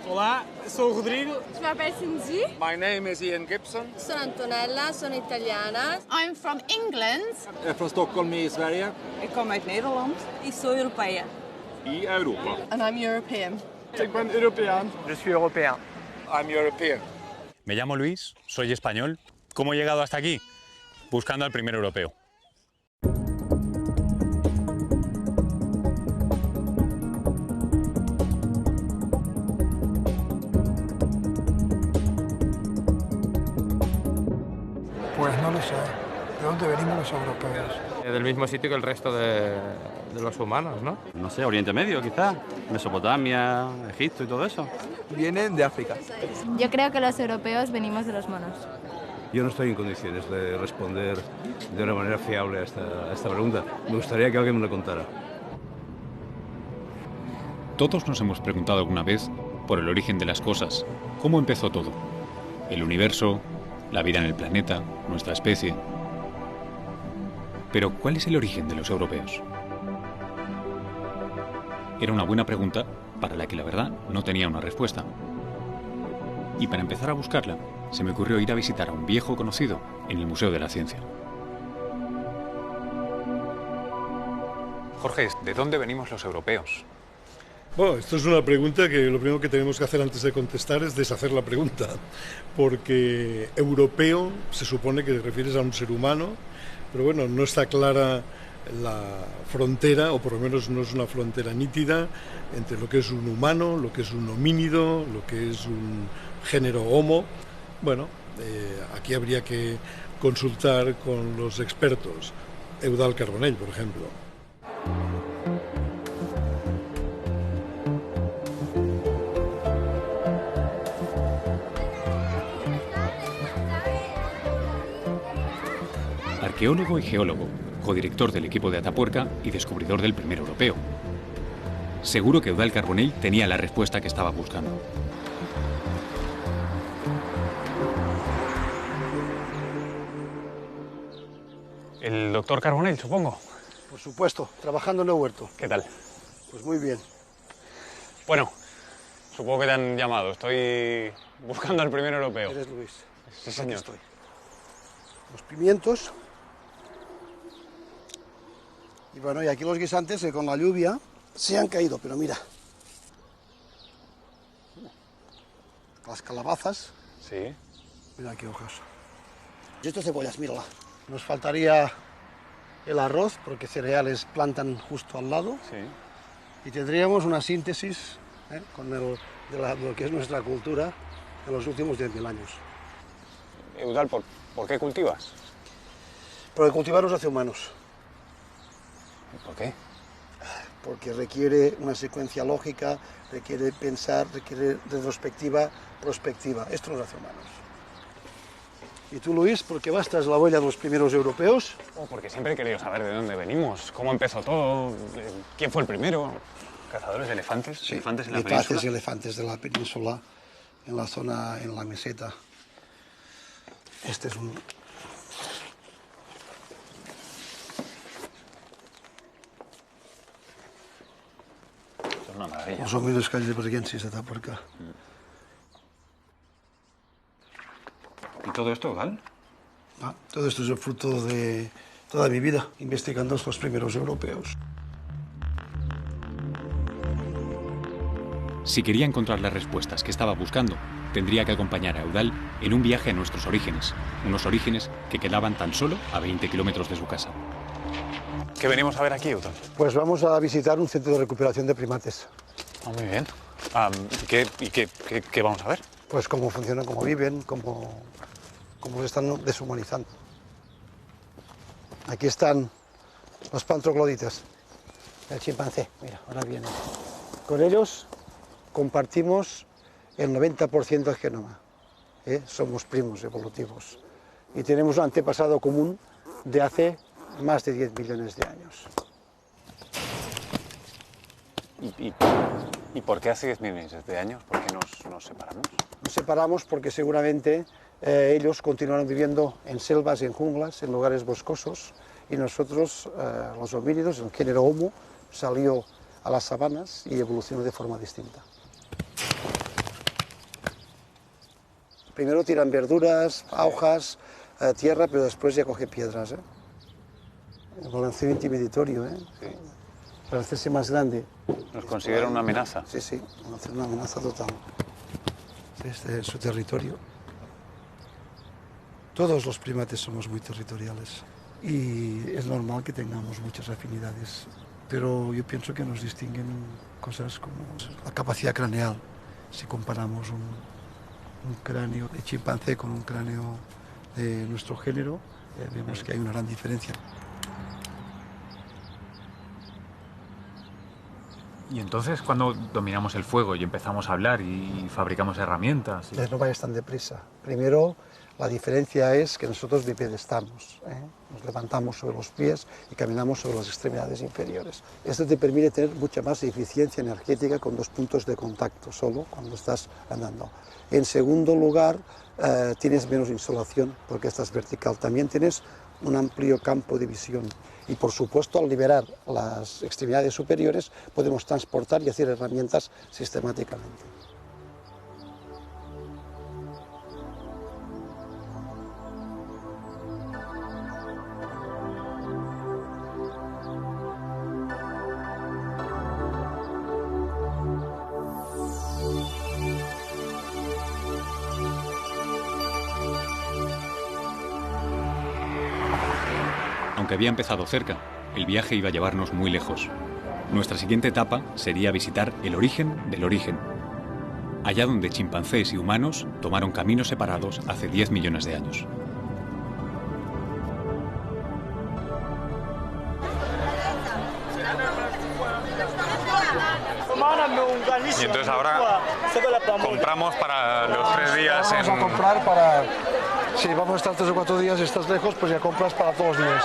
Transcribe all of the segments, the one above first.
Olá, sou o Rodrigo. Je m'appelle Cindy. My name is Ian Gibson. Sono Antonella, sono italiana. I'm from England. Jag är från Stockholm i Sverige. Ik kom uit Nederland. Ik sou Europeia. I Europa. And I'm European. Soy pan-european. Je suis européen. I'm European. Me llamo Luis, soy español. ¿Cómo he llegado hasta aquí? Buscando al primer europeo. Pues no lo sé. ¿De dónde venimos los europeos? Del mismo sitio que el resto de los humanos, ¿no? No sé, Oriente Medio quizás, Mesopotamia, Egipto y todo eso. Vienen de África. Yo creo que los europeos venimos de los monos. Yo no estoy en condiciones de responder de una manera fiable a esta pregunta. Me gustaría que alguien me lo contara. Todos nos hemos preguntado alguna vez por el origen de las cosas. ¿Cómo empezó todo? El universo, la vida en el planeta, nuestra especie. Pero, ¿cuál es el origen de los europeos? Era una buena pregunta para la que la verdad no tenía una respuesta. Y para empezar a buscarla, se me ocurrió ir a visitar a un viejo conocido en el Museo de la Ciencia. Jorge, ¿de dónde venimos los europeos? Bueno, esto es una pregunta que lo primero que tenemos que hacer antes de contestar es deshacer la pregunta, porque europeo se supone que te refieres a un ser humano, pero bueno, no está clara la frontera, o por lo menos no es una frontera nítida, entre lo que es un humano, lo que es un homínido, lo que es un género homo. Bueno, aquí habría que consultar con los expertos, Eudald Carbonell, por ejemplo. Arqueólogo y geólogo, codirector del equipo de Atapuerca y descubridor del primer europeo. Seguro que Eudald Carbonell tenía la respuesta que estaba buscando. El doctor Carbonell, supongo. Por supuesto, trabajando en el huerto. ¿Qué tal? Pues muy bien. Bueno, supongo que te han llamado. Estoy buscando al primer europeo. Eres Luis. Sí, señor. Aquí estoy. Los pimientos. Y bueno, y aquí los guisantes que con la lluvia se han caído, pero mira. Las calabazas. Sí. Mira qué hojas. Y esto cebollas, mírala. Nos faltaría el arroz, porque cereales plantan justo al lado. Sí. Y tendríamos una síntesis con lo que es nuestra cultura en los últimos 10.000 años. Eudald, ¿por qué cultivas? Porque cultivar nos hace humanos. ¿Por qué? Porque requiere una secuencia lógica, requiere pensar, requiere retrospectiva, prospectiva. Esto nos hace humanos. ¿Y tú, Luis, por qué vas tras la huella de los primeros europeos? Porque siempre he querido saber de dónde venimos, cómo empezó todo, quién fue el primero. ¿Cazadores de elefantes? Sí, ¿Elefantes en la leopardos península? y elefantes de la península, en la zona, en la meseta. Este es un... Es una maravilla. Los homínidos callebriguenses de Atapuerca. ¿Y todo esto, Eudald? Todo esto es el fruto de toda mi vida investigando los primeros europeos. Si quería encontrar las respuestas que estaba buscando, tendría que acompañar a Eudald en un viaje a nuestros orígenes, unos orígenes que quedaban tan solo a 20 kilómetros de su casa. ¿Qué venimos a ver aquí, Eudald? Pues vamos a visitar un centro de recuperación de primates. Muy bien. ¿Y qué vamos a ver? Pues cómo funcionan, cómo viven, cómo se están deshumanizando. Aquí están los pantrogloditas, el chimpancé. Mira, ahora viene. Con ellos compartimos el 90% del genoma. Somos primos evolutivos. Y tenemos un antepasado común de hace más de 10 millones de años. ¿Y por qué hace 10 millones de años? ¿Por qué nos separamos? Nos separamos porque seguramente ellos continuaron viviendo en selvas, en junglas, en lugares boscosos, y nosotros, los homínidos, el género Homo, salió a las sabanas y evolucionó de forma distinta. Primero tiran verduras, hojas, tierra, pero después ya coge piedras. El balanceo intimidatorio, Sí. para hacerse más grande. Nos considera una amenaza. Sí, sí, una amenaza total. Este es su territorio. Todos los primates somos muy territoriales y es normal que tengamos muchas afinidades, pero yo pienso que nos distinguen cosas como la capacidad craneal. Si comparamos un cráneo de chimpancé con un cráneo de nuestro género, vemos que hay una gran diferencia. Y entonces, ¿cuándo dominamos el fuego y empezamos a hablar y fabricamos herramientas? No vayas tan deprisa. Primero, la diferencia es que nosotros bipedestamos, nos levantamos sobre los pies y caminamos sobre las extremidades inferiores. Esto te permite tener mucha más eficiencia energética con 2 puntos de contacto solo cuando estás andando. En segundo lugar, tienes menos insolación porque estás vertical. También tienes un amplio campo de visión. Y por supuesto, al liberar las extremidades superiores, podemos transportar y hacer herramientas sistemáticamente. Aunque había empezado cerca, el viaje iba a llevarnos muy lejos. Nuestra siguiente etapa sería visitar el origen del origen, allá donde chimpancés y humanos tomaron caminos separados hace 10 millones de años. Y entonces ahora compramos para los 3 días Vamos a comprar para... Si vamos a estar 3 o 4 días y estás lejos, pues ya compras para todos los días.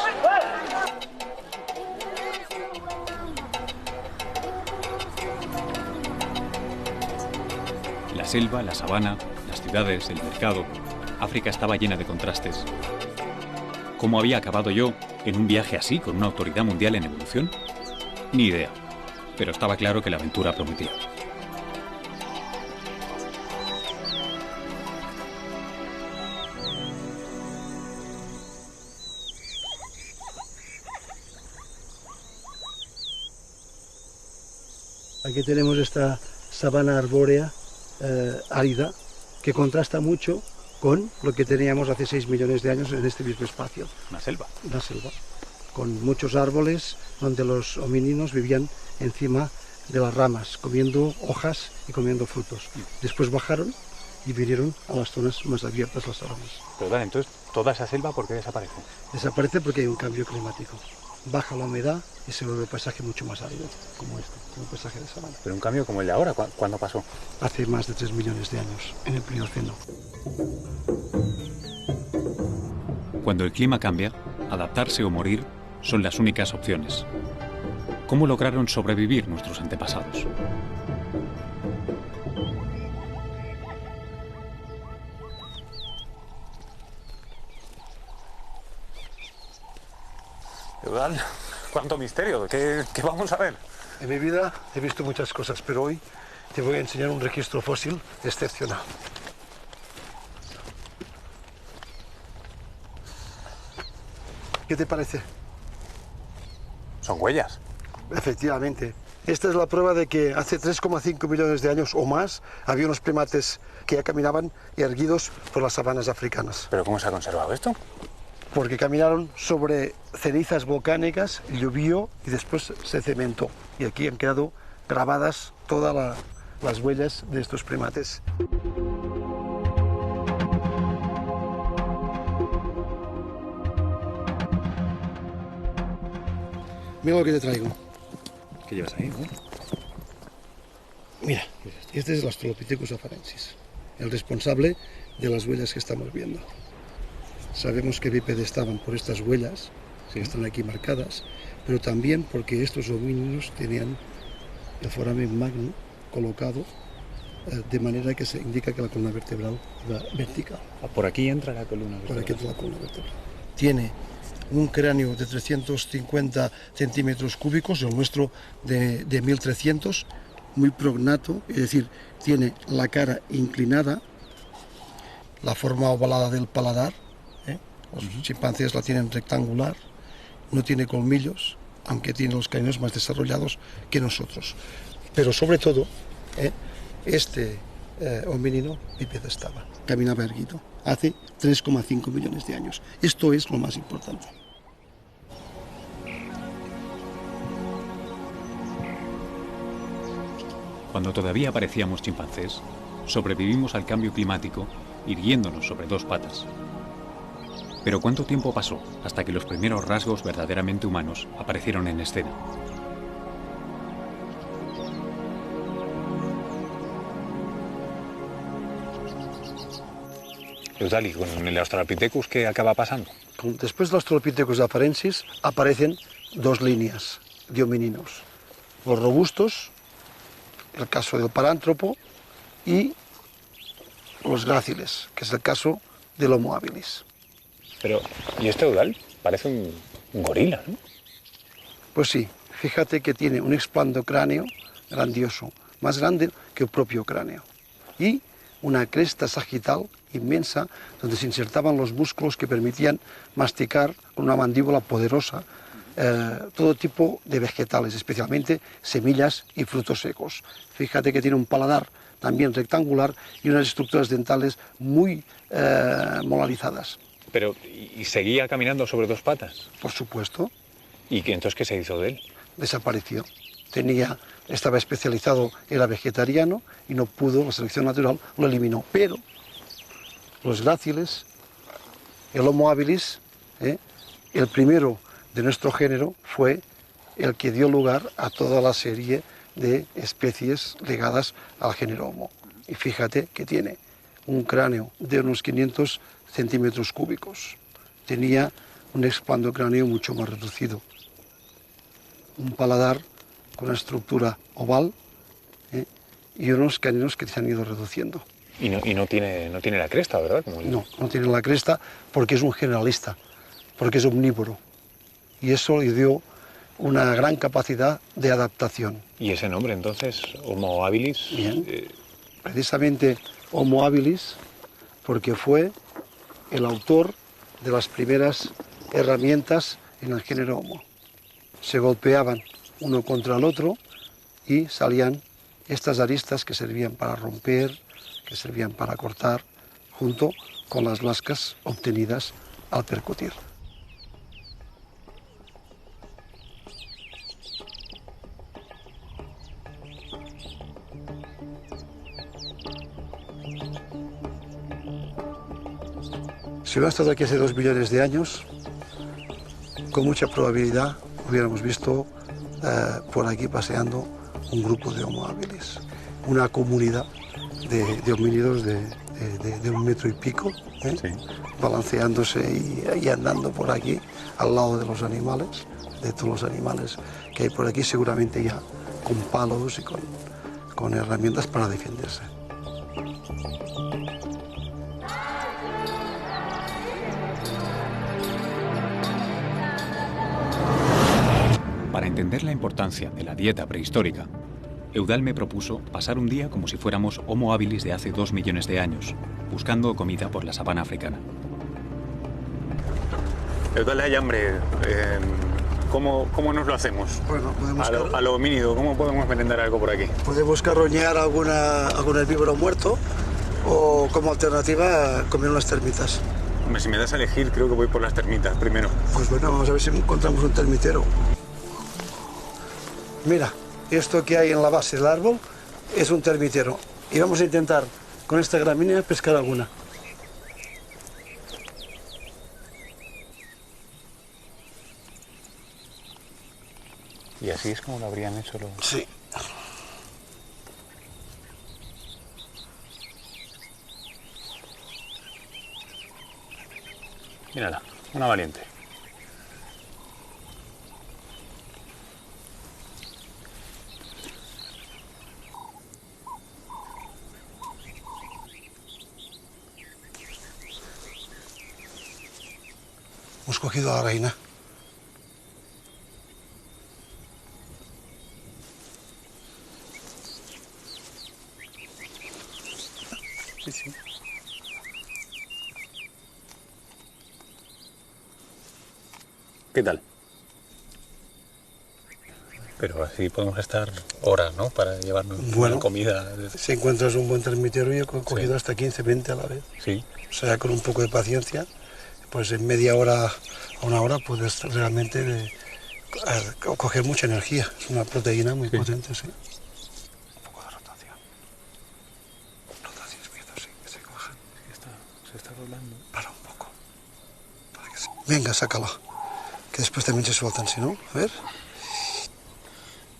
La selva, la sabana, las ciudades, el mercado. África estaba llena de contrastes. ¿Cómo había acabado yo en un viaje así con una autoridad mundial en evolución? Ni idea. Pero estaba claro que la aventura prometía. Aquí tenemos esta sabana arbórea árida que contrasta mucho con lo que teníamos hace 6 millones de años en este mismo espacio. Una selva. Una selva, con muchos árboles donde los homínidos vivían encima de las ramas, comiendo hojas y comiendo frutos. Después bajaron y vinieron a las zonas más abiertas, las sabanas. Pero vale, entonces, ¿toda esa selva por qué desaparece? Desaparece porque hay un cambio climático. Baja la humedad y se vuelve el paisaje mucho más árido, como este, como el paisaje de sabana. Pero un cambio como el de ahora, ¿cuándo pasó? Hace más de 3 millones de años, en el Plioceno. Cuando el clima cambia, adaptarse o morir son las únicas opciones. ¿Cómo lograron sobrevivir nuestros antepasados? Eudal, cuánto misterio, ¿qué vamos a ver? En mi vida he visto muchas cosas, pero hoy te voy a enseñar un registro fósil excepcional. ¿Qué te parece? Son huellas. Efectivamente. Esta es la prueba de que hace 3,5 millones de años o más había unos primates que ya caminaban erguidos por las sabanas africanas. ¿Pero cómo se ha conservado esto? Porque caminaron sobre cenizas volcánicas, llovió y después se cementó. Y aquí han quedado grabadas todas las huellas de estos primates. Mira lo que te traigo. ¿Qué llevas ahí? Mira, este es el Australopithecus afarensis, el responsable de las huellas que estamos viendo. Sabemos que bípedes estaban por estas huellas, que están aquí marcadas, pero también porque estos homínidos tenían el foramen magno colocado de manera que se indica que la columna vertebral va vertical. Por aquí entra la columna vertebral. Por aquí entra la columna vertebral. Tiene un cráneo de 350 centímetros cúbicos, el nuestro de 1300, muy prognato, es decir, tiene la cara inclinada, la forma ovalada del paladar. Los chimpancés la tienen rectangular, no tiene colmillos, aunque tiene los caninos más desarrollados que nosotros. Pero sobre todo, este homínido bípedo estaba, caminaba erguido, hace 3,5 millones de años. Esto es lo más importante. Cuando todavía parecíamos chimpancés, sobrevivimos al cambio climático irguiéndonos sobre dos patas. Pero ¿cuánto tiempo pasó hasta que los primeros rasgos verdaderamente humanos aparecieron en escena? Eudali, con el Australopithecus, ¿qué acaba pasando? Después del Australopithecus afarensis aparecen dos líneas de homínidos. Los robustos, el caso del parántropo, y los gráciles, que es el caso del Homo habilis. Pero, ¿y este Eudal? Parece un gorila, ¿no? Pues sí, fíjate que tiene un expandocráneo grandioso, más grande que el propio cráneo. Y una cresta sagital inmensa, donde se insertaban los músculos que permitían masticar con una mandíbula poderosa todo tipo de vegetales, especialmente semillas y frutos secos. Fíjate que tiene un paladar también rectangular y unas estructuras dentales muy molarizadas. Pero, ¿y seguía caminando sobre dos patas? Por supuesto. ¿Y entonces qué se hizo de él? Desapareció. Estaba especializado, era vegetariano y no pudo, la selección natural lo eliminó. Pero los gráciles, el Homo habilis, el primero de nuestro género, fue el que dio lugar a toda la serie de especies ligadas al género Homo. Y fíjate que tiene un cráneo de unos 500 centímetros cúbicos. Tenía un expandocráneo mucho más reducido. Un paladar con una estructura oval y unos caninos que se han ido reduciendo. Y no tiene la cresta, ¿verdad? No tiene la cresta porque es un generalista, porque es omnívoro. Y eso le dio una gran capacidad de adaptación. ¿Y ese nombre entonces, Homo habilis? Bien. Precisamente Homo habilis, porque fue el autor de las primeras herramientas en el género Homo. Se golpeaban uno contra el otro y salían estas aristas que servían para romper, que servían para cortar, junto con las lascas obtenidas al percutir. Si hubiera estado aquí hace 2 millones de años, con mucha probabilidad hubiéramos visto por aquí paseando un grupo de Homo habilis, una comunidad de homínidos de 1 metro y pico, sí, balanceándose y andando por aquí al lado de los animales, de todos los animales que hay por aquí, seguramente ya con palos y con herramientas para defenderse. Para entender la importancia de la dieta prehistórica, Eudal me propuso pasar un día como si fuéramos Homo habilis de hace 2 millones de años, buscando comida por la sabana africana. Eudal, hay hambre. ¿Cómo nos lo hacemos? Bueno, podemos a lo homínido, ¿cómo podemos merendar algo por aquí? Podemos carroñar algún herbívoro muerto o como alternativa comer unas termitas. Hombre, si me das a elegir, creo que voy por las termitas primero. Pues bueno, vamos a ver si encontramos un termitero. Mira, esto que hay en la base del árbol es un termitero. Y vamos a intentar con esta gramínea pescar alguna. ¿Y así es como lo habrían hecho los...? Sí. Mírala, una valiente. Hemos cogido a la reina. Sí, sí. ¿Qué tal? Pero así podemos estar horas, ¿no? Para llevarnos Bueno, comida. Si encuentras un buen termitero, yo he cogido hasta 15, 20 a la vez. Sí. O sea, con un poco de paciencia, pues en media hora a una hora puedes realmente coger mucha energía. Es una proteína muy potente, sí. Un poco de rotación. Rotación izquierda, sí, que se coja. Se está doblando. Para un poco. Para que Venga, sácala. Que después también se sueltan, si no. A ver.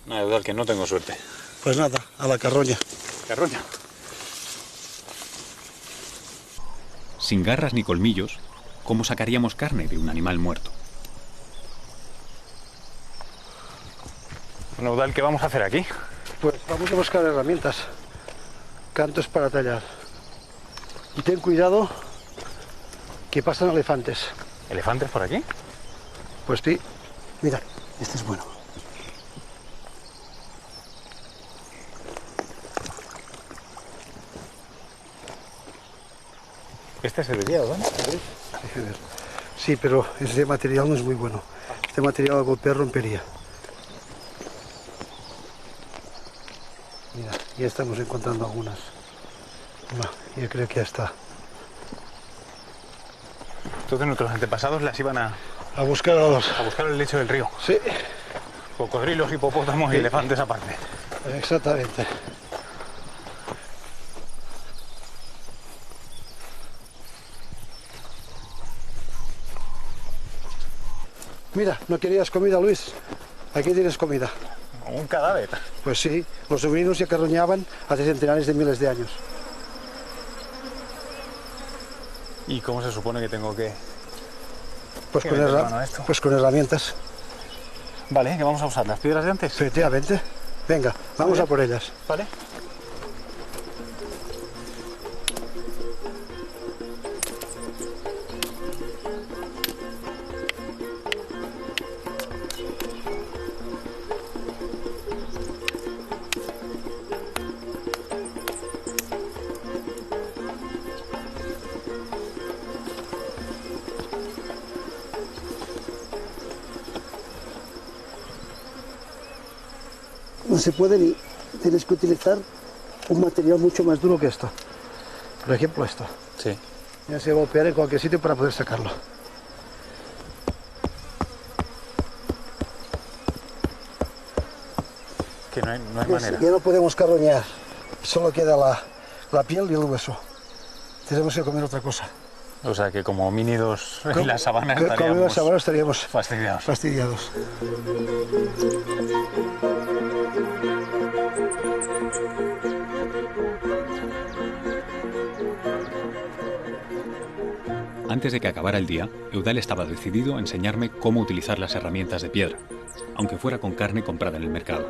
No, Eudal, que no tengo suerte. Pues nada, a la carroña. Carroña. Sin garras ni colmillos, ¿cómo sacaríamos carne de un animal muerto? Bueno, Eudal, ¿qué vamos a hacer aquí? Pues vamos a buscar herramientas. Cantos para tallar. Y ten cuidado que pasan elefantes. ¿Elefantes por aquí? Pues sí. Mira, este es bueno. Este es el de Eudal, ¿no? Sí, pero este material no es muy bueno. Este material al golpear rompería. Mira, ya estamos encontrando algunas. No, yo creo que ya está. Entonces nuestros antepasados las iban a buscar a buscar el lecho del río. Sí. Cocodrilos, hipopótamos y elefantes aparte. Exactamente. Mira, ¿no querías comida, Luis? Aquí tienes comida. ¿Un cadáver? Pues sí, los sobrinos se acarroñaban hace centenares de miles de años. ¿Y cómo se supone que tengo que...? Pues ¿Qué con, meter mano a esto? pues con herramientas. Vale, ¿qué vamos a usar? ¿Las piedras de antes? Efectivamente. Venga, vamos a por ellas. Vale. No se puede ni... Tienes que utilizar un material mucho más duro que esto. Por ejemplo, esto. Sí. Ya se golpear en cualquier sitio para poder sacarlo. Que no hay manera. Ya no podemos carroñar. Solo queda la piel y el hueso. Tenemos que comer otra cosa. O sea que como homínidos en la sabana Como en la sabana estaríamos fastidiados. Antes de que acabara el día, Eudal estaba decidido a enseñarme cómo utilizar las herramientas de piedra, aunque fuera con carne comprada en el mercado.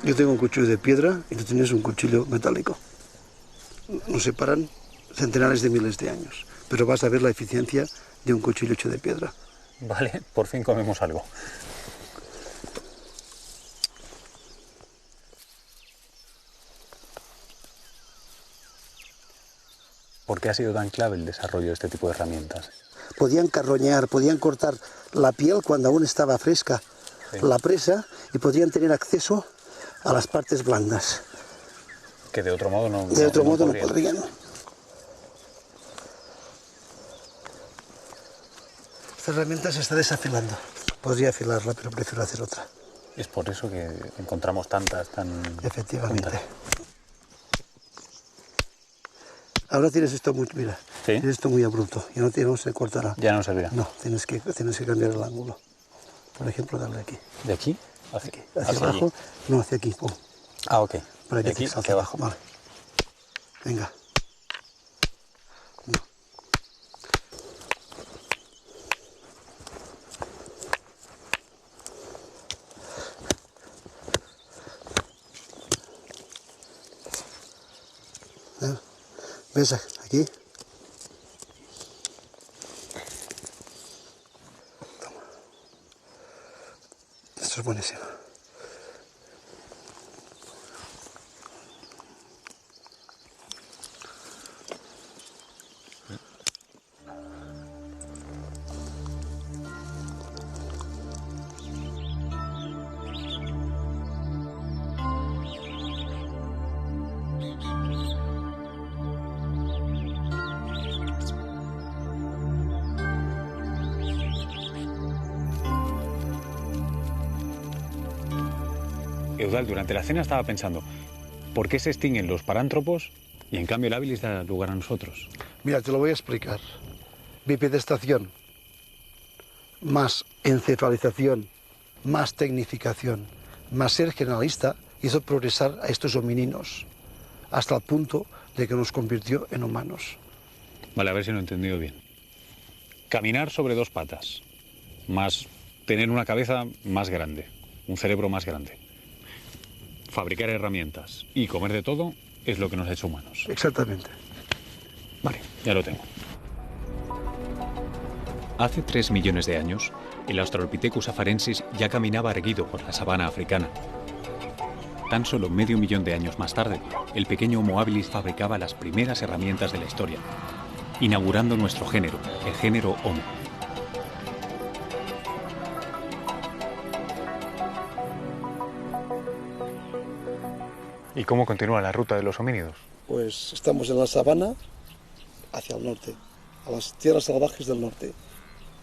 Yo tengo un cuchillo de piedra y tú tienes un cuchillo metálico. Nos separan centenares de miles de años, pero vas a ver la eficiencia de un cuchillo hecho de piedra. Vale, por fin comemos algo. ¿Por qué ha sido tan clave el desarrollo de este tipo de herramientas? Podían carroñar, podían cortar la piel cuando aún estaba fresca, la presa, y podían tener acceso a las partes blandas. Que de otro modo no podrían. Esta herramienta se está desafilando. Podría afilarla, pero prefiero hacer otra. Es por eso que encontramos tantas tan... Efectivamente. juntas. Ahora tienes esto muy, mira, ¿Sí? tienes esto muy abrupto y no se cortará. Ya no servirá. No, tienes que cambiar el ángulo. Por ejemplo, darle aquí. ¿De aquí? Hacia abajo. allí. No, hacia aquí. Pum. Ah, ok. Para que De aquí te salte hacia abajo. Vale. Venga. No. ¿Ves aquí? Toma. Esto es buenísimo. ¿Ves? Eudald, durante la cena estaba pensando, ¿por qué se extinguen los parántropos y en cambio el habilis da lugar a nosotros? Mira, te lo voy a explicar. Bipedestación, más encefalización, más tecnificación, más ser generalista, hizo progresar a estos homininos hasta el punto de que nos convirtió en humanos. Vale, a ver si lo he entendido bien. Caminar sobre dos patas, más tener una cabeza más grande, un cerebro más grande. Fabricar herramientas y comer de todo es lo que nos ha hecho humanos. Exactamente. Vale, ya lo tengo. Hace 3 millones de años, el Australopithecus afarensis ya caminaba erguido por la sabana africana. Tan solo medio millón de años más tarde, el pequeño Homo habilis fabricaba las primeras herramientas de la historia, inaugurando nuestro género, el género Homo. ¿Y cómo continúa la ruta de los homínidos? Pues estamos en la sabana hacia el norte, a las tierras salvajes del norte,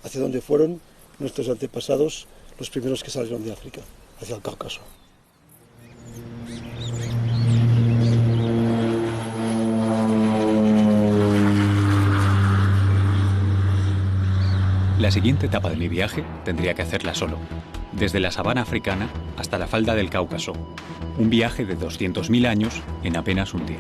hacia donde fueron nuestros antepasados, los primeros que salieron de África, hacia el Cáucaso. La siguiente etapa de mi viaje tendría que hacerla solo, desde la sabana africana hasta la falda del Cáucaso, un viaje de 200.000 años en apenas un día.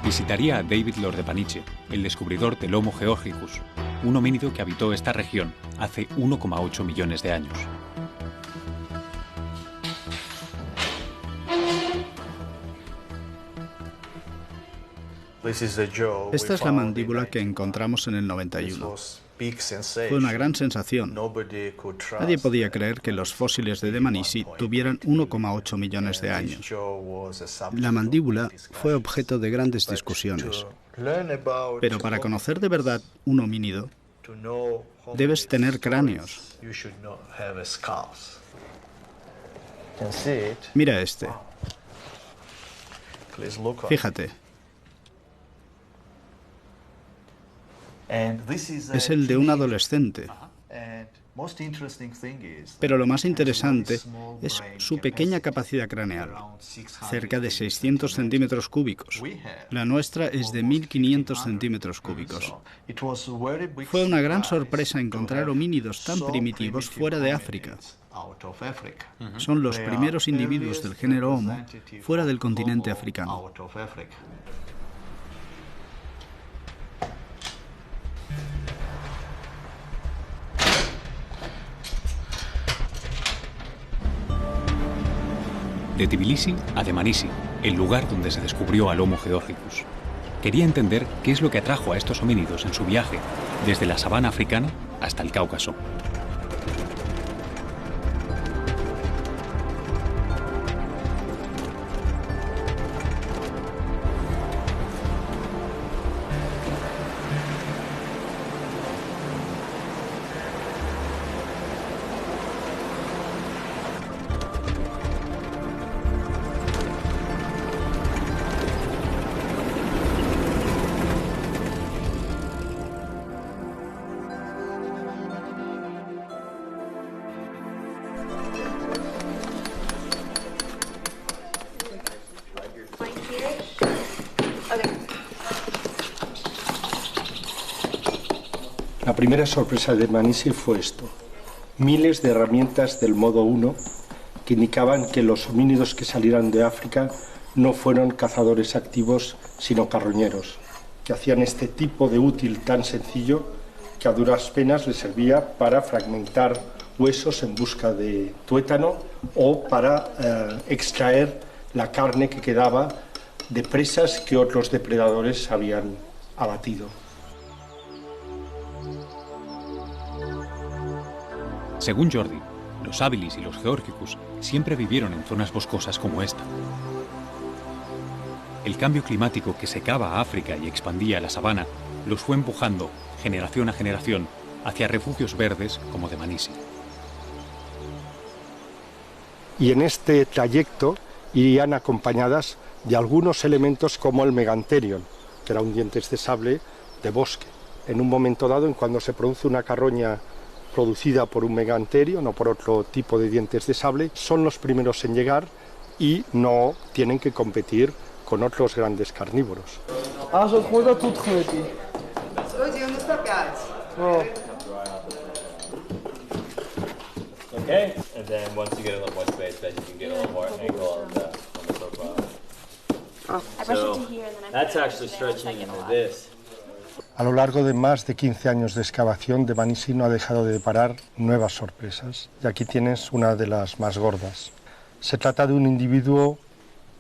Visitaría a David Lord de Paniche, el descubridor del Homo georgicus, un homínido que habitó esta región hace 1,8 millones de años. Esta es la mandíbula que encontramos en el 91. Fue una gran sensación. Nadie podía creer que los fósiles de Dmanisi tuvieran 1,8 millones de años. La mandíbula fue objeto de grandes discusiones. Pero para conocer de verdad un homínido, debes tener cráneos. Mira este. Fíjate. Es el de un adolescente. Pero lo más interesante es su pequeña capacidad craneal, cerca de 600 centímetros cúbicos. La nuestra es de 1.500 centímetros cúbicos. Fue una gran sorpresa encontrar homínidos tan primitivos fuera de África. Son los primeros individuos del género Homo fuera del continente africano. De Tbilisi a Dmanisi, el lugar donde se descubrió al Homo georgicus. Quería entender qué es lo que atrajo a estos homínidos en su viaje desde la sabana africana hasta el Cáucaso. La primera sorpresa de Dmanisi fue esto: miles de herramientas del modo 1 que indicaban que los homínidos que salieran de África no fueron cazadores activos, sino carroñeros, que hacían este tipo de útil tan sencillo que a duras penas les servía para fragmentar huesos en busca de tuétano o para extraer la carne que quedaba de presas que otros depredadores habían abatido. Según Jordi, los habilis y los georgicus siempre vivieron en zonas boscosas como esta. El cambio climático que secaba a África y expandía la sabana los fue empujando, generación a generación, hacia refugios verdes como Dmanisi. Y en este trayecto irían acompañadas de algunos elementos como el meganterion, que era un dientes de sable de bosque. En un momento dado, en cuando se produce una carroña producida por un meganterion o por otro tipo de dientes de sable, son los primeros en llegar y no tienen que competir con otros grandes carnívoros. Okay, and then once you get a little more space, then you can get a little more angle on the profile. So that's actually stretching into this. A lo largo de más de 15 años de excavación, Dmanisi no ha dejado de deparar nuevas sorpresas. Y aquí tienes una de las más gordas. Se trata de un individuo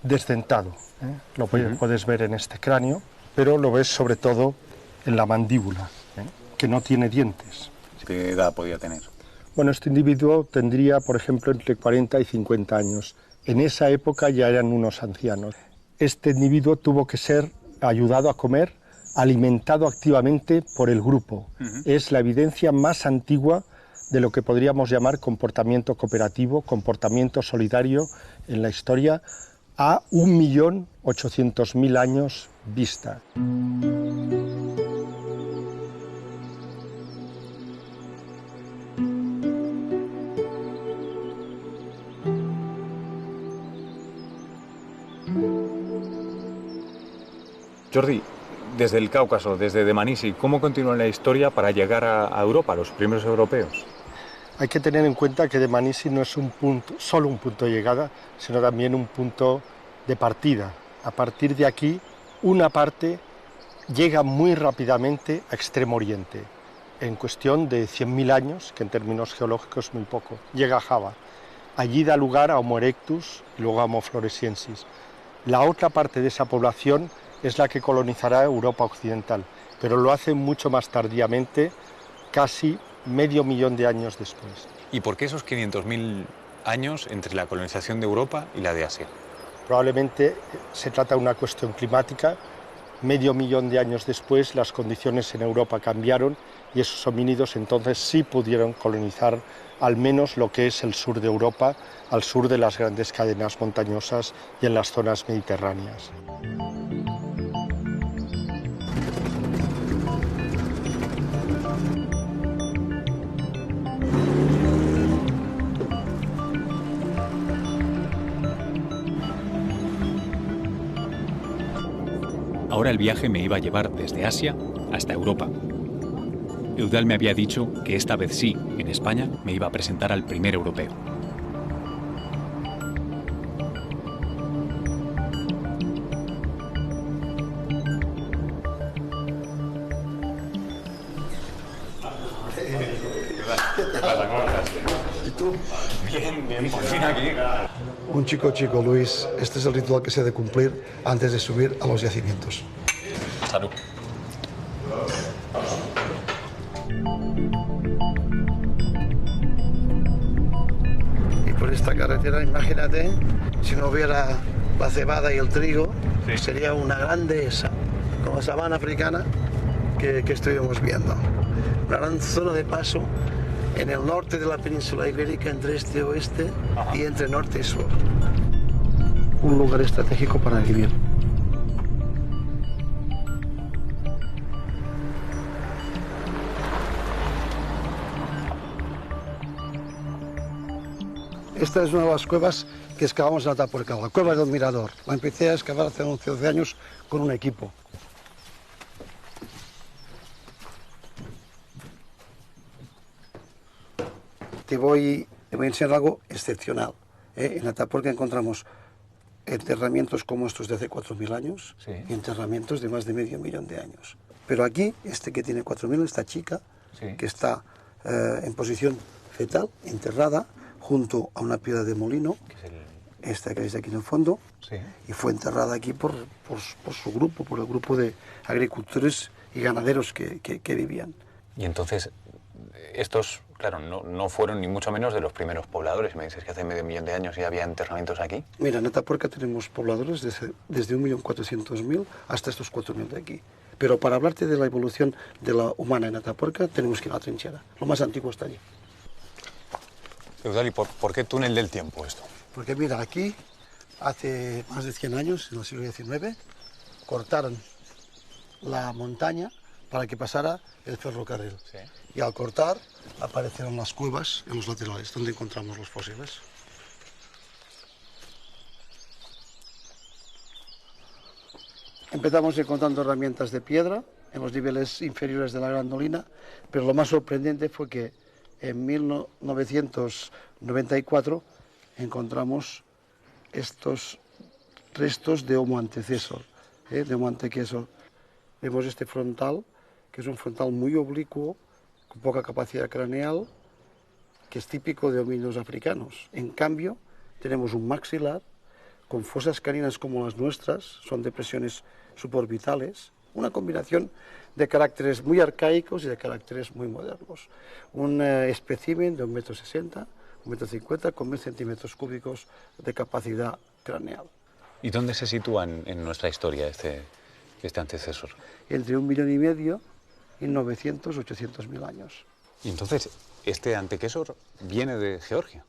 desdentado, ¿eh? Lo puedes ver en este cráneo, pero lo ves sobre todo en la mandíbula, ¿eh? Que no tiene dientes. ¿Qué edad podía tener? Bueno, este individuo tendría, por ejemplo, entre 40 y 50 años. En esa época ya eran unos ancianos. Este individuo tuvo que ser ayudado a comer, alimentado activamente por el grupo. Es la evidencia más antigua de lo que podríamos llamar comportamiento cooperativo, comportamiento solidario en la historia, a 1.800.000 años vista. Jordi, desde el Cáucaso, desde Dmanisi, ¿cómo continúa la historia para llegar a Europa, los primeros europeos? Hay que tener en cuenta que Dmanisi no es solo un punto de llegada, sino también un punto de partida. A partir de aquí, una parte llega muy rápidamente a Extremo Oriente. En cuestión de 100.000 años, que en términos geológicos es muy poco, llega a Java. Allí da lugar a Homo erectus y luego a Homo floresiensis. La otra parte de esa población es la que colonizará Europa occidental, pero lo hace mucho más tardíamente, casi medio millón de años después. ¿Y por qué esos 500.000 años entre la colonización de Europa y la de Asia? Probablemente se trata de una cuestión climática. Medio millón de años después las condiciones en Europa cambiaron y esos homínidos entonces sí pudieron colonizar al menos lo que es el sur de Europa, al sur de las grandes cadenas montañosas y en las zonas mediterráneas. Ahora el viaje me iba a llevar desde Asia hasta Europa. Eudal me había dicho que esta vez sí, en España, me iba a presentar al primer europeo. ¿Y tú? Bien, bien, por fin aquí. Un chico, Luis, este es el ritual que se ha de cumplir antes de subir a los yacimientos. Salud. Y por esta carretera, imagínate, si no hubiera la cebada y el trigo, sería una gran dehesa, como la sabana africana que estuvimos viendo. Una gran zona de paso en el norte de la península ibérica, entre este y oeste y entre norte y sur. Un lugar estratégico para vivir. Esta es una de las cuevas que excavamos en Atapuerca, la cueva del Mirador. La empecé a excavar hace 11 años con un equipo. Te voy a enseñar algo excepcional. En Atapuerca encontramos enterramientos como estos de hace 4.000 años y enterramientos de más de medio millón de años. Pero aquí, este que tiene 4.000, esta chica, que está en posición fetal, enterrada, junto a una piedra de molino, esta que veis aquí en el fondo, y fue enterrada aquí por su grupo, por el grupo de agricultores y ganaderos que vivían. Y entonces, estos, claro, no fueron ni mucho menos de los primeros pobladores. Me dices que hace medio millón de años ya había enterramientos aquí. Mira, en Atapuerca tenemos pobladores desde 1.400.000 hasta estos 4.000 de aquí. Pero para hablarte de la evolución de la humana en Atapuerca, tenemos que ir a la trinchera. Lo más antiguo está allí. Eudal, ¿y por qué túnel del tiempo esto? Porque mira, aquí hace más de 100 años, en el siglo XIX, cortaron la montaña para que pasara el ferrocarril. Sí. Y al cortar aparecieron las cuevas en los laterales, donde encontramos los fósiles. Empezamos encontrando herramientas de piedra en los niveles inferiores de la Grandolina, pero lo más sorprendente fue que en 1994 encontramos estos restos de Homo antecessor, de Homo antecessor. Vemos este frontal, que es un frontal muy oblicuo, con poca capacidad craneal, que es típico de homínidos africanos. En cambio, tenemos un maxilar con fosas caninas como las nuestras, son depresiones suborbitales, una combinación de caracteres muy arcaicos y de caracteres muy modernos. Un espécimen de 1,60 m, 1,50 m, con 1000 centímetros cúbicos de capacidad craneal. ¿Y dónde se sitúa en nuestra historia este antecesor? Entre 1,5 millones y 900, 800.000 años. Y entonces, ¿este antecesor viene de Georgia?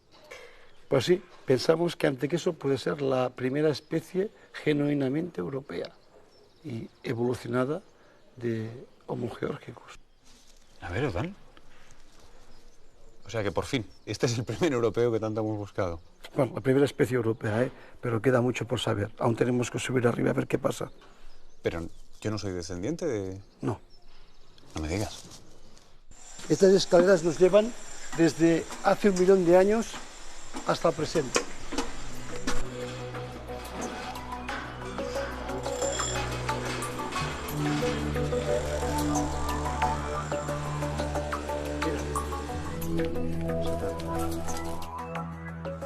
Pues sí, pensamos que antecesor puede ser la primera especie genuinamente europea y evolucionada de Homo georgicus. A ver, Odal. O sea que por fin, este es el primer europeo que tanto hemos buscado. Bueno, la primera especie europea, pero queda mucho por saber. Aún tenemos que subir arriba a ver qué pasa. Pero yo no soy descendiente de... No. No me digas. Estas escaleras nos llevan desde hace 1 millón de años hasta el presente.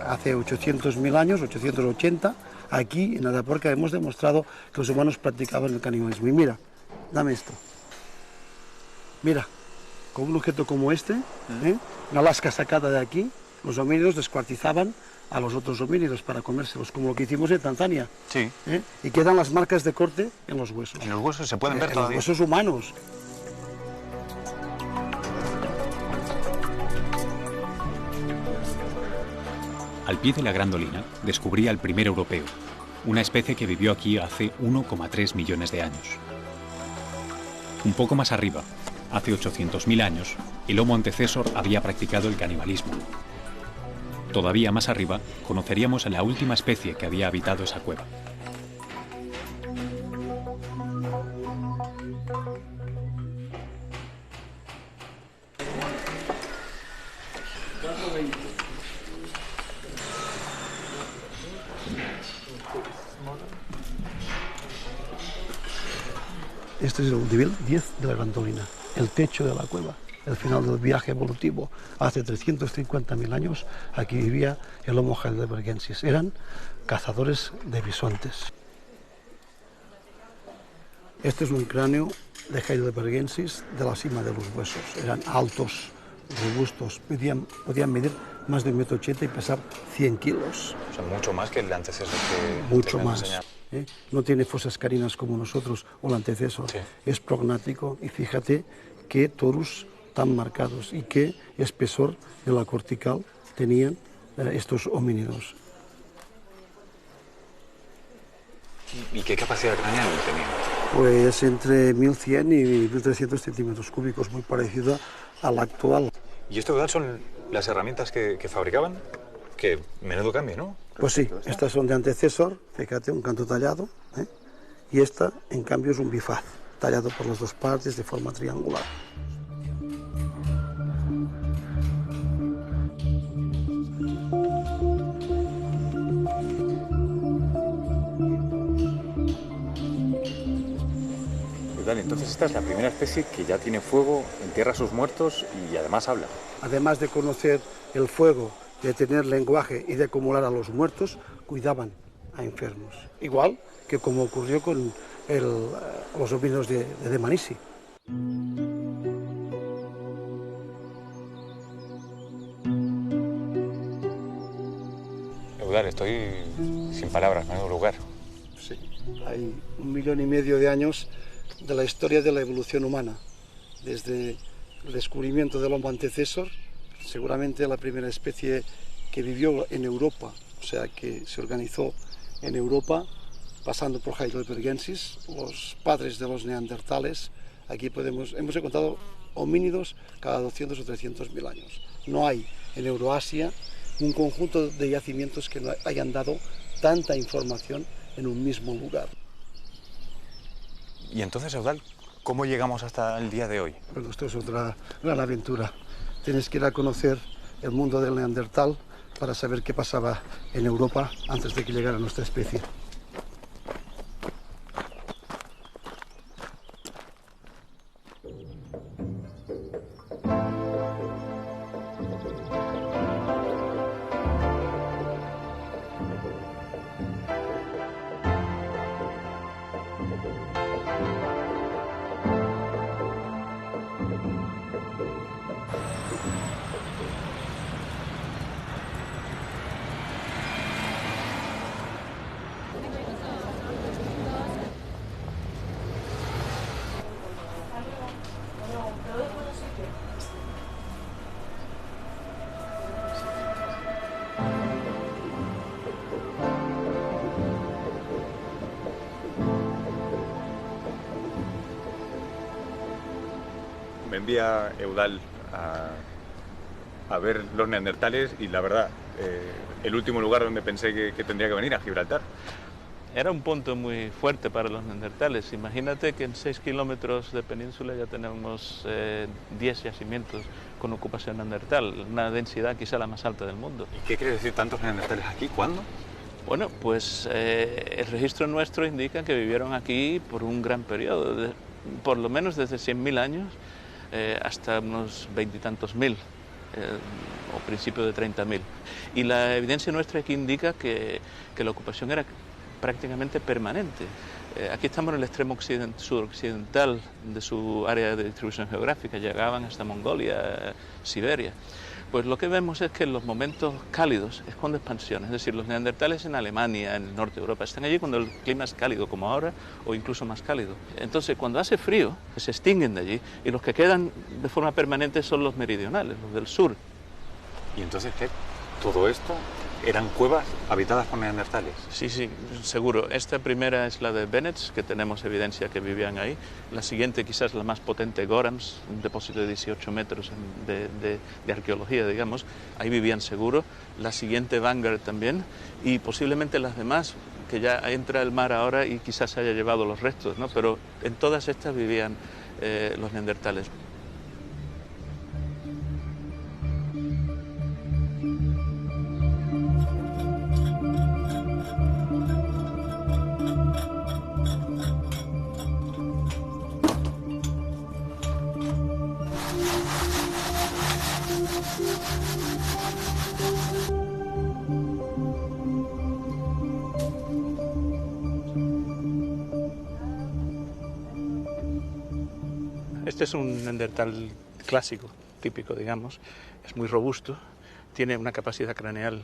Hace 800.000 años, 880, aquí en Atapuerca hemos demostrado que los humanos practicaban el canibalismo. Y mira, dame esto. Mira, con un objeto como este, una lasca sacada de aquí, los homínidos descuartizaban a los otros homínidos para comérselos, como lo que hicimos en Tanzania. Sí. Y quedan las marcas de corte en los huesos. En los huesos se pueden ver todavía. En los huesos humanos. Al pie de la Grandolina descubrí al primer europeo, una especie que vivió aquí hace 1,3 millones de años. Un poco más arriba, hace 800.000 años, el Homo antecesor había practicado el canibalismo. Todavía más arriba, conoceríamos a la última especie que había habitado esa cueva. Este es el nivel 10 de la Grandolina, el techo de la cueva. El final del viaje evolutivo, hace 350.000 años, aquí vivía el Homo heidelbergensis. Eran cazadores de bisontes. Este es un cráneo de heidelbergensis de la cima de los huesos. Eran altos, robustos, podían medir más de 1,80 m y pesar 100 kilos. O sea, mucho más que el antecesor que Mucho me han más. enseñado. No tiene fosas carinas como nosotros o el antecesor. Sí. Es prognático y fíjate qué torus tan marcados y qué espesor de la cortical tenían estos homínidos. ¿Y qué capacidad craneal tenían? Pues entre 1.100 y 1.300 centímetros cúbicos, muy parecida a la actual. ¿Y esto son las herramientas que fabricaban? Que menudo cambio, ¿no? Pues sí, estas son de antecesor, fíjate, un canto tallado, y esta, en cambio, es un bifaz, tallado por las dos partes de forma triangular. Entonces esta es la primera especie que ya tiene fuego, entierra a sus muertos y además habla. Además de conocer el fuego, de tener lenguaje y de acumular a los muertos, cuidaban a enfermos. Igual que como ocurrió con los homínidos de Dmanisi. Eudal, estoy sin palabras, menudo lugar. Sí, hay 1,5 millones de años de la historia de la evolución humana, desde el descubrimiento del Homo antecesor, seguramente la primera especie que vivió en Europa, o sea, que se organizó en Europa, pasando por Heidelbergensis, los padres de los neandertales. Aquí hemos encontrado homínidos cada 200 o 300 mil años. No hay en Euroasia un conjunto de yacimientos que no hayan dado tanta información en un mismo lugar. Y entonces, Eudald, ¿cómo llegamos hasta el día de hoy? Bueno, esto es otra gran aventura. Tienes que ir a conocer el mundo del neandertal para saber qué pasaba en Europa antes de que llegara nuestra especie. Me envía Eudald a ver los neandertales y la verdad, el último lugar donde pensé que tendría que venir, a Gibraltar. Era un punto muy fuerte para los neandertales. Imagínate que en 6 kilómetros de península ya tenemos 10 yacimientos con ocupación neandertal, una densidad quizá la más alta del mundo. ¿Y qué quiere decir tantos neandertales aquí? ¿Cuándo? Bueno, pues el registro nuestro indica que vivieron aquí por un gran periodo, por lo menos desde 100.000 años hasta unos 20 y tantos mil, o principios de 30.000. Y la evidencia nuestra aquí indica que la ocupación era prácticamente permanente. Aquí estamos en el extremo suroccidental de su área de distribución geográfica, llegaban hasta Mongolia, Siberia. Pues lo que vemos es que en los momentos cálidos es cuando expansión, es decir, los neandertales en Alemania, en el norte de Europa, están allí cuando el clima es cálido como ahora o incluso más cálido. Entonces, cuando hace frío, se extinguen de allí y los que quedan de forma permanente son los meridionales, los del sur. ¿Y entonces qué? ¿Todo esto eran cuevas habitadas por neandertales? Sí, sí, seguro. Esta primera es la de Bennett, que tenemos evidencia que vivían ahí. La siguiente, quizás la más potente, Gorams, un depósito de 18 metros de arqueología, digamos. Ahí vivían seguro. La siguiente, Vanguard, también. Y posiblemente las demás, que ya entra el mar ahora y quizás se haya llevado los restos, ¿no? Pero en todas estas vivían los neandertales. Este es un neandertal clásico, típico, digamos. Es muy robusto, tiene una capacidad craneal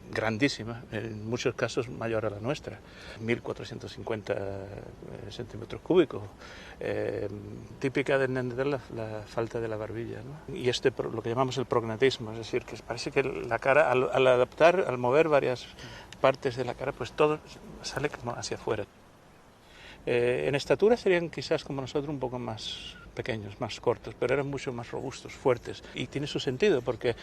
grandísima, en muchos casos mayor a la nuestra, 1.450 centímetros cúbicos. Típica del neandertal la falta de la barbilla, ¿no? Y lo que llamamos el prognatismo, es decir, que parece que la cara, al adaptar, al mover varias partes de la cara, pues todo sale como hacia afuera. En estatura serían quizás como nosotros un poco más pequeños, más cortos, pero eran mucho más robustos, fuertes. Y tiene su sentido porque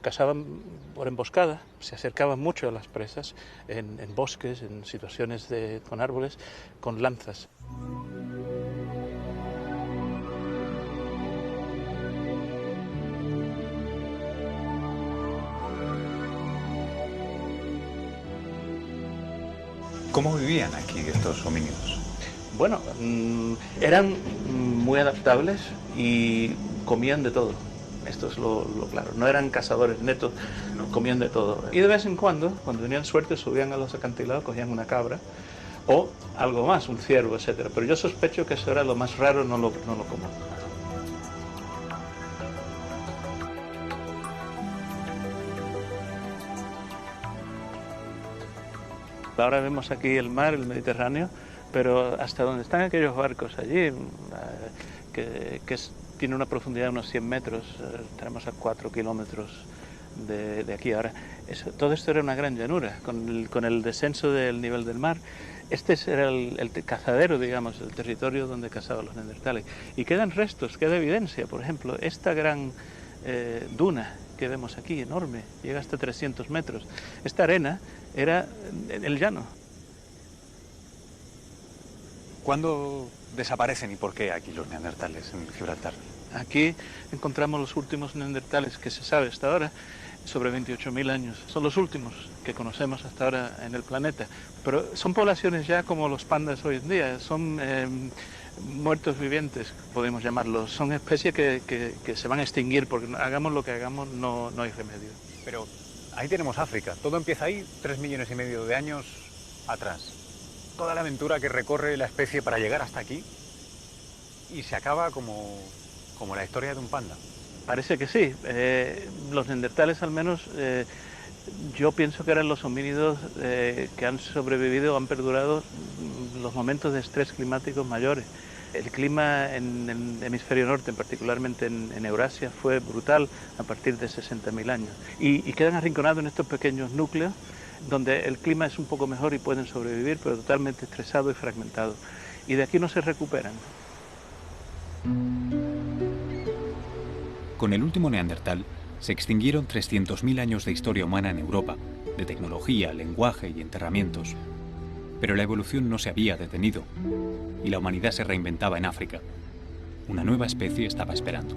cazaban por emboscada, se acercaban mucho a las presas en bosques, en situaciones con árboles, con lanzas. ¿Cómo vivían aquí estos homínidos? Bueno, eran muy adaptables y comían de todo. Esto es lo claro. No eran cazadores netos, comían de todo. Y de vez en cuando tenían suerte, subían a los acantilados, cogían una cabra o algo más, un ciervo, etc. Pero yo sospecho que eso era lo más raro, no lo común. Ahora vemos aquí el mar, el Mediterráneo, pero hasta donde están aquellos barcos allí, tiene una profundidad de unos 100 metros, tenemos a 4 kilómetros de aquí. Ahora, todo esto era una gran llanura, con el descenso del nivel del mar. Este era el cazadero, digamos, el territorio donde cazaban los neandertales. Y quedan restos, queda evidencia. Por ejemplo, esta gran duna que vemos aquí, enorme, llega hasta 300 metros. Esta arena era el llano. ¿Cuándo desaparecen y por qué aquí los neandertales en Gibraltar? Aquí encontramos los últimos neandertales que se sabe hasta ahora, sobre 28.000 años. Son los últimos que conocemos hasta ahora en el planeta. Pero son poblaciones ya como los pandas hoy en día, son muertos vivientes, podemos llamarlos. Son especies que se van a extinguir porque hagamos lo que hagamos, no hay remedio. Pero ahí tenemos África. Todo empieza ahí 3,5 millones de años atrás. Toda la aventura que recorre la especie para llegar hasta aquí y se acaba como la historia de un panda. Parece que sí. Los neandertales al menos, yo pienso que eran los homínidos que han sobrevivido o han perdurado los momentos de estrés climáticos mayores. El clima en el hemisferio norte, particularmente en Eurasia, fue brutal a partir de 60.000 años. Y quedan arrinconados en estos pequeños núcleos donde el clima es un poco mejor y pueden sobrevivir, pero totalmente estresado y fragmentado. Y de aquí no se recuperan. Con el último neandertal se extinguieron 300.000 años de historia humana en Europa, de tecnología, lenguaje y enterramientos. Pero la evolución no se había detenido y la humanidad se reinventaba en África. Una nueva especie estaba esperando.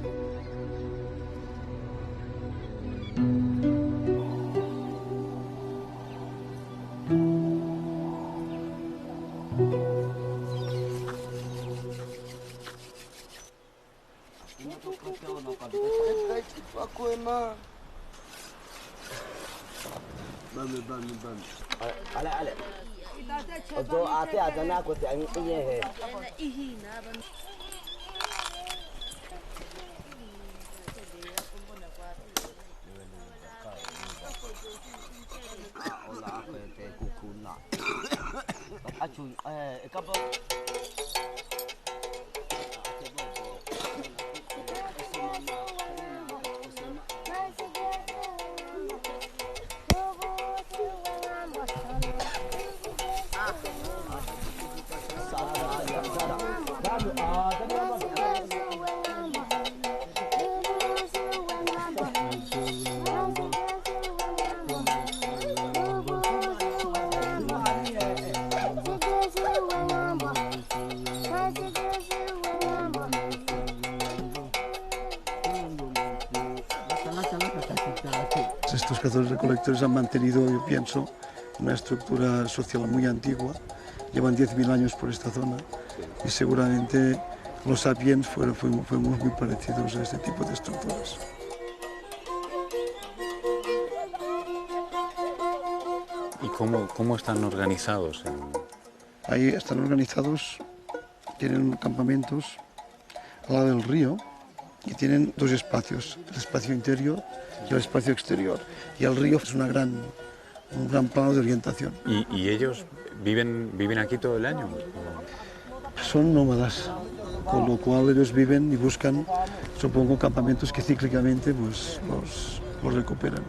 Estos cazadores-recolectores han mantenido, yo pienso, una estructura social muy antigua. Llevan 10.000 años por esta zona y seguramente los sapiens fuimos muy parecidos a este tipo de estructuras. ¿Y cómo están organizados? Ahí están organizados, tienen campamentos al lado del río y tienen dos espacios, el espacio interior y el espacio exterior. Y el río es un gran plano de orientación. ¿Y ellos viven aquí todo el año? Son nómadas, con lo cual ellos viven y buscan, supongo, campamentos que cíclicamente pues, los recuperan.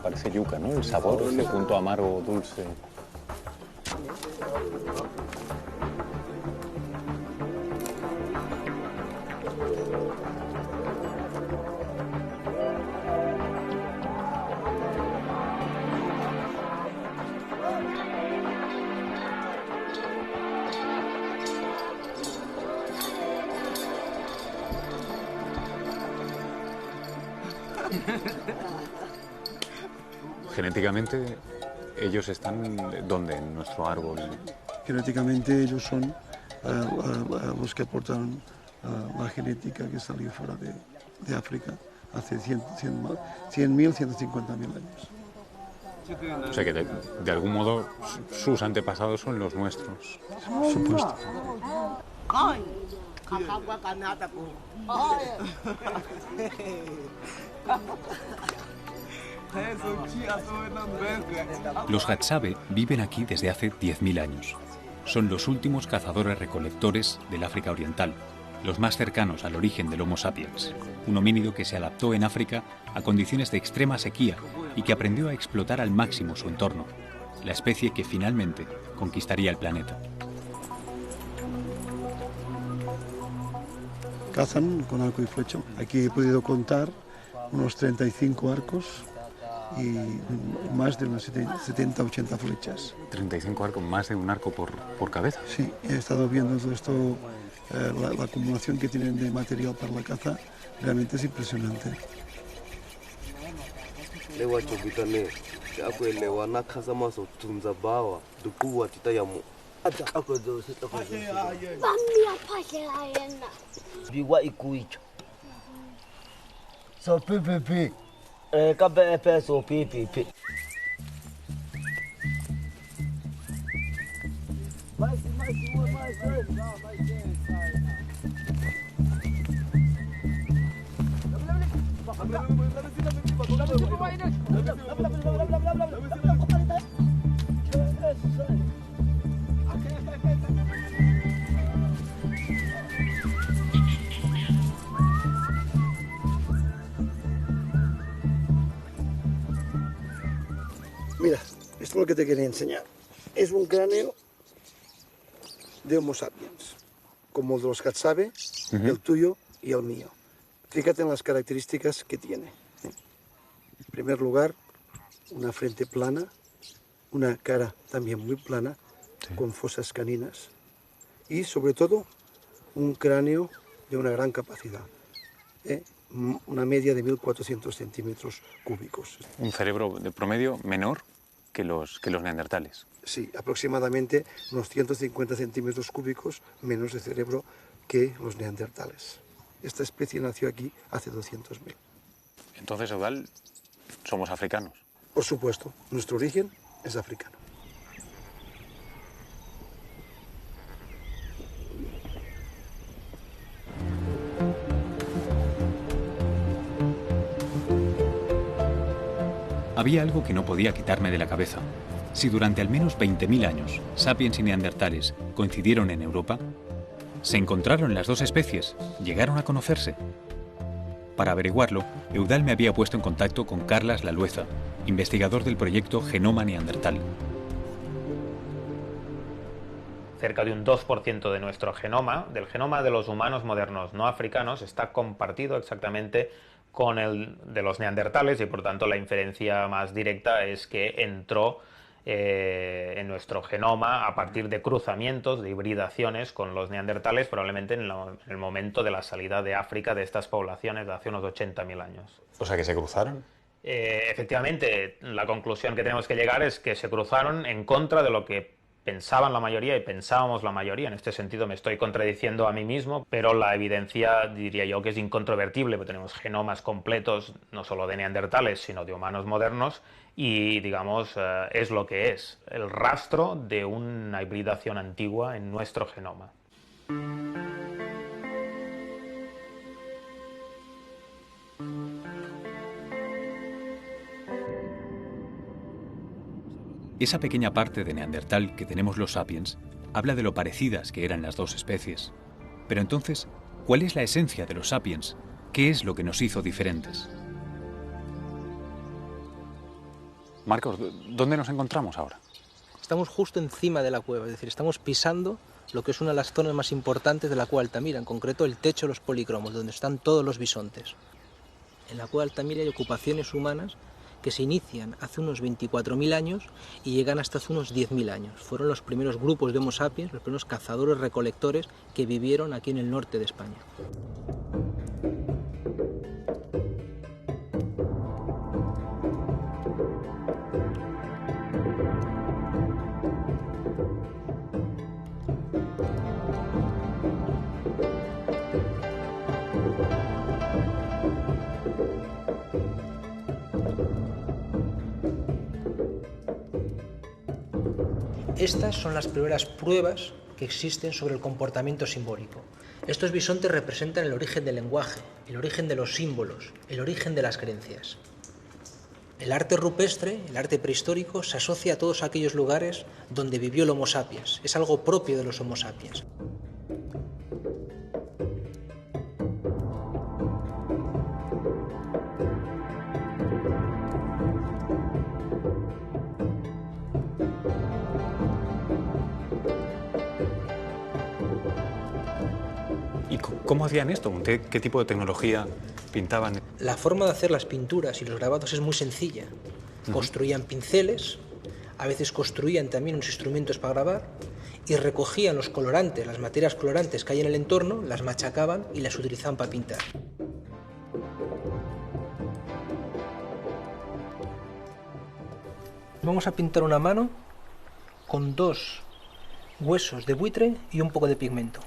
Parece yuca, ¿no? El sabor, ese punto amargo, dulce. Genéticamente, ellos están ¿dónde? En nuestro árbol. Genéticamente ellos son los que aportaron la genética que salió fuera de África hace 100.000, 150.000 años. O sea que de algún modo sus antepasados son los nuestros. Por supuesto. Los Hadzabe viven aquí desde hace 10.000 años. Son los últimos cazadores-recolectores del África Oriental, los más cercanos al origen del Homo sapiens, un homínido que se adaptó en África a condiciones de extrema sequía y que aprendió a explotar al máximo su entorno, la especie que finalmente conquistaría el planeta. Cazan con arco y flecha. Aquí he podido contar unos 35 arcos y más de unas 70, 80 flechas. 35 arcos, más de un arco por cabeza. Sí, he estado viendo todo esto, la acumulación que tienen de material para la caza, realmente es impresionante. Mira, esto es lo que te quería enseñar. Es un cráneo de Homo sapiens, como de los Hadzabe, el tuyo y el mío. Fíjate en las características que tiene. En primer lugar, una frente plana, una cara también muy plana, con fosas caninas y, sobre todo, un cráneo de una gran capacidad. Una media de 1.400 centímetros cúbicos. Un cerebro de promedio menor que los neandertales. Sí, aproximadamente unos 150 centímetros cúbicos menos de cerebro que los neandertales. Esta especie nació aquí hace 200.000. Entonces, Eudal, somos africanos. Por supuesto, nuestro origen es africano. Había algo que no podía quitarme de la cabeza. Si durante al menos 20.000 años sapiens y neandertales coincidieron en Europa, se encontraron las dos especies, llegaron a conocerse. Para averiguarlo, Eudal me había puesto en contacto con Carlas Lalueza, investigador del proyecto Genoma Neandertal. Cerca de un 2% de nuestro genoma, del genoma de los humanos modernos no africanos, está compartido exactamente con el de los neandertales y por tanto la inferencia más directa es que entró en nuestro genoma a partir de cruzamientos, de hibridaciones con los neandertales, probablemente en el momento de la salida de África de estas poblaciones de hace unos 80.000 años. O sea, que se cruzaron. Efectivamente, la conclusión que tenemos que llegar es que se cruzaron en contra de lo que pensaban la mayoría y pensábamos la mayoría. En este sentido me estoy contradiciendo a mí mismo, pero la evidencia diría yo que es incontrovertible, porque tenemos genomas completos no solo de neandertales, sino de humanos modernos y, digamos, es lo que es, el rastro de una hibridación antigua en nuestro genoma. Esa pequeña parte de neandertal que tenemos los sapiens habla de lo parecidas que eran las dos especies. Pero entonces, ¿cuál es la esencia de los sapiens? ¿Qué es lo que nos hizo diferentes? Marcos, ¿dónde nos encontramos ahora? Estamos justo encima de la cueva, es decir, estamos pisando lo que es una de las zonas más importantes de la cueva Altamira, en concreto el techo de los policromos, donde están todos los bisontes. En la cueva Altamira hay ocupaciones humanas que se inician hace unos 24.000 años y llegan hasta hace unos 10.000 años. Fueron los primeros grupos de Homo sapiens, los primeros cazadores-recolectores que vivieron aquí en el norte de España. Estas son las primeras pruebas que existen sobre el comportamiento simbólico. Estos bisontes representan el origen del lenguaje, el origen de los símbolos, el origen de las creencias. El arte rupestre, el arte prehistórico, se asocia a todos aquellos lugares donde vivió el Homo sapiens. Es algo propio de los Homo sapiens. ¿Cómo hacían esto? ¿Qué tipo de tecnología pintaban? La forma de hacer las pinturas y los grabados es muy sencilla. Construían pinceles, a veces construían también unos instrumentos para grabar y recogían los colorantes, las materias colorantes que hay en el entorno, las machacaban y las utilizaban para pintar. Vamos a pintar una mano con 2 huesos de buitre y un poco de pigmento.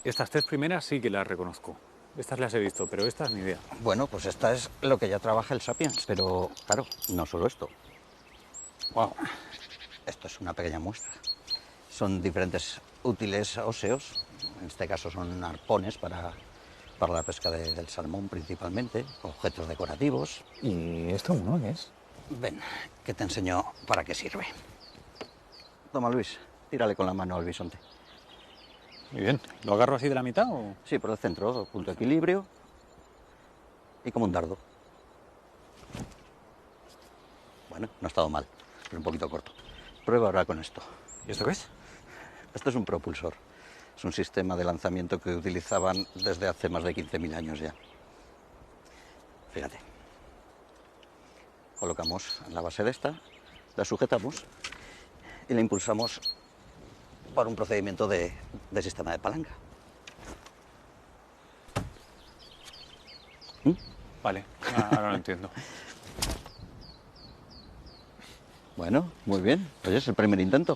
Estas 3 primeras sí que las reconozco. Estas las he visto, pero estas ni idea. Bueno, pues esta es lo que ya trabaja el Sapiens, pero claro, no solo esto. Wow. Esto es una pequeña muestra. Son diferentes útiles óseos, en este caso son arpones para la pesca del salmón principalmente, objetos decorativos. ¿Y esto no qué es? Ven, que te enseño para qué sirve. Toma, Luis, tírale con la mano al bisonte. Muy bien. ¿Lo agarro así de la mitad o...? Sí, por el centro, punto de equilibrio y como un dardo. Bueno, no ha estado mal, pero un poquito corto. Prueba ahora con esto. ¿Y esto qué es? Esto es un propulsor. Es un sistema de lanzamiento que utilizaban desde hace más de 15.000 años ya. Fíjate. Colocamos en la base de esta, la sujetamos y la impulsamos por un procedimiento de sistema de palanca. Vale, ahora lo entiendo. Bueno, muy bien. Oye, es el primer intento.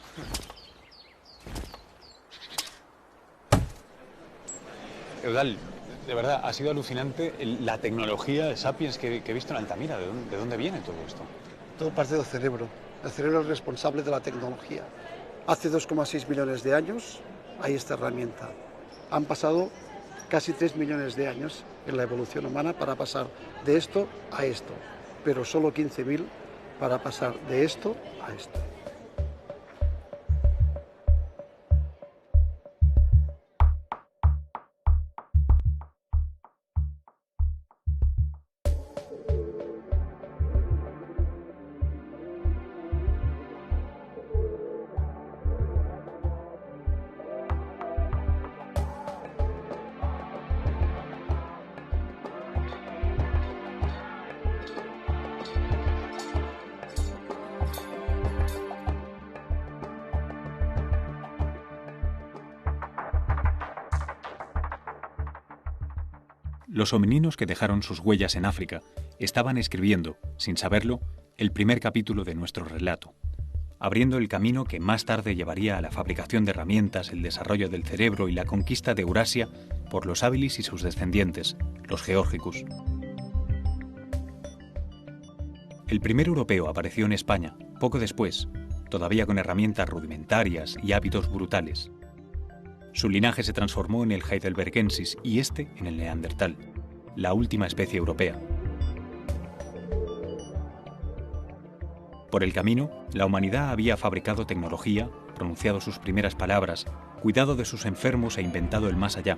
Eudal, de verdad, ha sido alucinante la tecnología de Sapiens que he visto en Altamira. ¿De dónde viene todo esto? Todo parte del cerebro. El cerebro es responsable de la tecnología. Hace 2,6 millones de años hay esta herramienta. Han pasado casi 3 millones de años en la evolución humana para pasar de esto a esto, pero solo 15.000 para pasar de esto a esto. Los homininos que dejaron sus huellas en África estaban escribiendo, sin saberlo, el primer capítulo de nuestro relato, abriendo el camino que más tarde llevaría a la fabricación de herramientas, el desarrollo del cerebro y la conquista de Eurasia por los habilis y sus descendientes, los geórgicos. El primer europeo apareció en España poco después, todavía con herramientas rudimentarias y hábitos brutales. Su linaje se transformó en el heidelbergensis y este en el neandertal, la última especie europea. Por el camino, la humanidad había fabricado tecnología, pronunciado sus primeras palabras, cuidado de sus enfermos e inventado el más allá.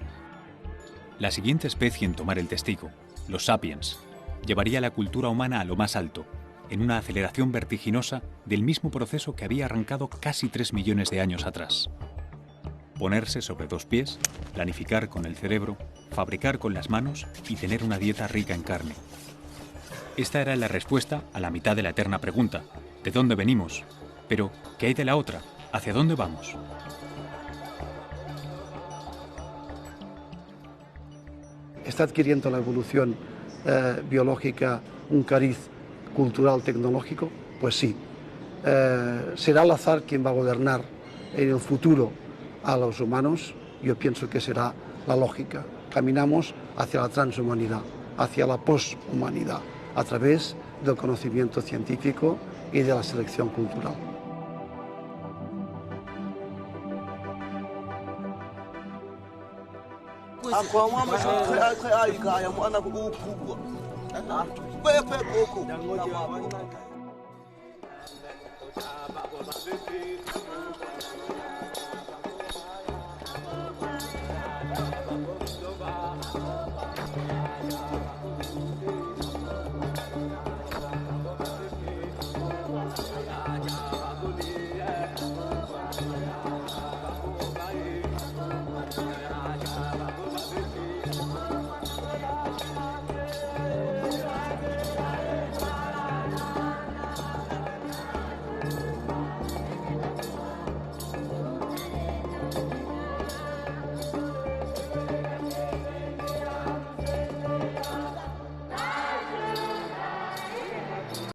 La siguiente especie en tomar el testigo, los sapiens, llevaría la cultura humana a lo más alto, en una aceleración vertiginosa del mismo proceso que había arrancado casi 3 millones de años atrás. Ponerse sobre 2 pies, planificar con el cerebro, fabricar con las manos y tener una dieta rica en carne. Esta era la respuesta a la mitad de la eterna pregunta: ¿de dónde venimos? Pero, ¿qué hay de la otra? ¿Hacia dónde vamos? ¿Está adquiriendo la evolución biológica un cariz cultural tecnológico? Pues sí. ¿Será el azar quien va a gobernar en el futuro a los humanos? Yo pienso que será la lógica. Caminamos hacia la transhumanidad, hacia la poshumanidad, a través del conocimiento científico y de la selección cultural.